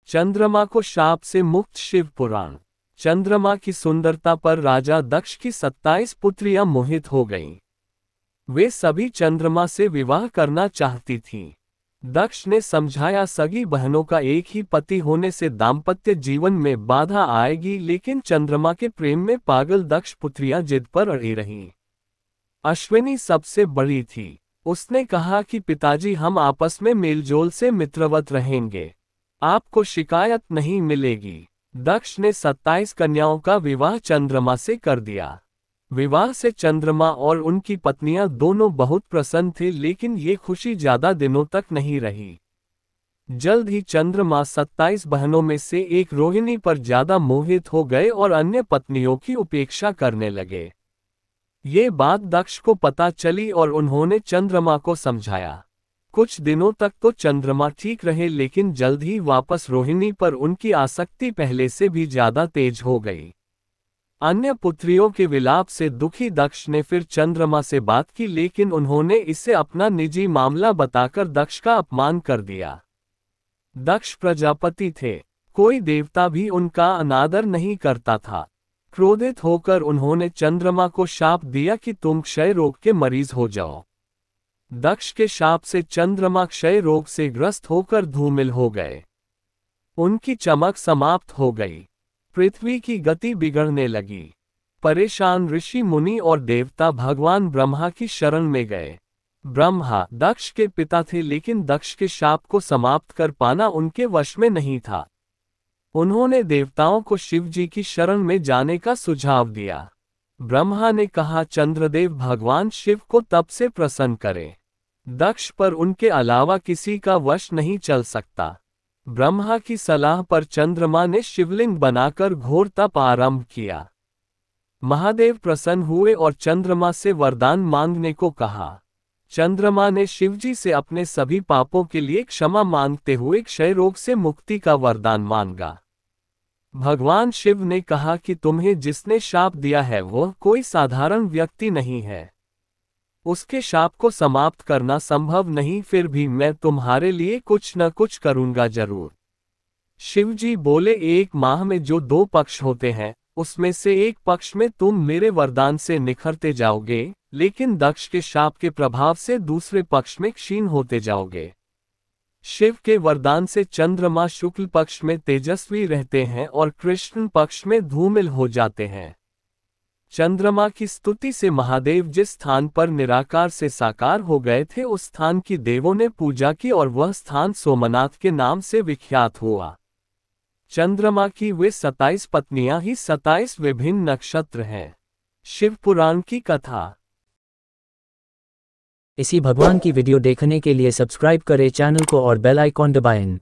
चंद्रमा को शाप से मुक्त शिव पुराण। चंद्रमा की सुंदरता पर राजा दक्ष की 27 पुत्रियां मोहित हो गईं। वे सभी चंद्रमा से विवाह करना चाहती थीं। दक्ष ने समझाया सगी बहनों का एक ही पति होने से दाम्पत्य जीवन में बाधा आएगी, लेकिन चंद्रमा के प्रेम में पागल दक्ष पुत्रियां जिद पर अड़ी रहीं। अश्विनी सबसे बड़ी थी। उसने कहा कि पिताजी, हम आपस में मेलजोल से मित्रवत रहेंगे, आपको शिकायत नहीं मिलेगी। दक्ष ने 27 कन्याओं का विवाह चंद्रमा से कर दिया। विवाह से चंद्रमा और उनकी पत्नियां दोनों बहुत प्रसन्न थे, लेकिन ये खुशी ज्यादा दिनों तक नहीं रही। जल्द ही चंद्रमा 27 बहनों में से एक रोहिणी पर ज्यादा मोहित हो गए और अन्य पत्नियों की उपेक्षा करने लगे। ये बात दक्ष को पता चली और उन्होंने चंद्रमा को समझाया। कुछ दिनों तक तो चंद्रमा ठीक रहे, लेकिन जल्द ही वापस रोहिणी पर उनकी आसक्ति पहले से भी ज्यादा तेज हो गई। अन्य पुत्रियों के विलाप से दुखी दक्ष ने फिर चंद्रमा से बात की, लेकिन उन्होंने इसे अपना निजी मामला बताकर दक्ष का अपमान कर दिया। दक्ष प्रजापति थे, कोई देवता भी उनका अनादर नहीं करता था। क्रोधित होकर उन्होंने चंद्रमा को शाप दिया कि तुम क्षय रोग के मरीज हो जाओ। दक्ष के शाप से चंद्रमा क्षय रोग से ग्रस्त होकर धूमिल हो गए। उनकी चमक समाप्त हो गई। पृथ्वी की गति बिगड़ने लगी। परेशान ऋषि मुनि और देवता भगवान ब्रह्मा की शरण में गए। ब्रह्मा दक्ष के पिता थे, लेकिन दक्ष के शाप को समाप्त कर पाना उनके वश में नहीं था। उन्होंने देवताओं को शिवजी की शरण में जाने का सुझाव दिया। ब्रह्मा ने कहा, चंद्रदेव भगवान शिव को तप से प्रसन्न करें। दक्ष पर उनके अलावा किसी का वश नहीं चल सकता। ब्रह्मा की सलाह पर चंद्रमा ने शिवलिंग बनाकर घोर तप आरंभ किया। महादेव प्रसन्न हुए और चंद्रमा से वरदान मांगने को कहा। चंद्रमा ने शिवजी से अपने सभी पापों के लिए क्षमा मांगते हुए क्षय रोग से मुक्ति का वरदान मांगा। भगवान शिव ने कहा कि तुम्हें जिसने शाप दिया है वह कोई साधारण व्यक्ति नहीं है। उसके शाप को समाप्त करना संभव नहीं, फिर भी मैं तुम्हारे लिए कुछ न कुछ करूंगा जरूर। शिवजी बोले, एक माह में जो 2 पक्ष होते हैं, उसमें से एक पक्ष में तुम मेरे वरदान से निखरते जाओगे, लेकिन दक्ष के शाप के प्रभाव से दूसरे पक्ष में क्षीण होते जाओगे। शिव के वरदान से चंद्रमा शुक्ल पक्ष में तेजस्वी रहते हैं और कृष्ण पक्ष में धूमिल हो जाते हैं। चंद्रमा की स्तुति से महादेव जिस स्थान पर निराकार से साकार हो गए थे, उस स्थान की देवों ने पूजा की और वह स्थान सोमनाथ के नाम से विख्यात हुआ। चंद्रमा की वे 27 पत्नियां ही 27 विभिन्न नक्षत्र हैं। शिव पुराण की कथा। इसी भगवान की वीडियो देखने के लिए सब्सक्राइब करें चैनल को और बेल आइकॉन दबाएं।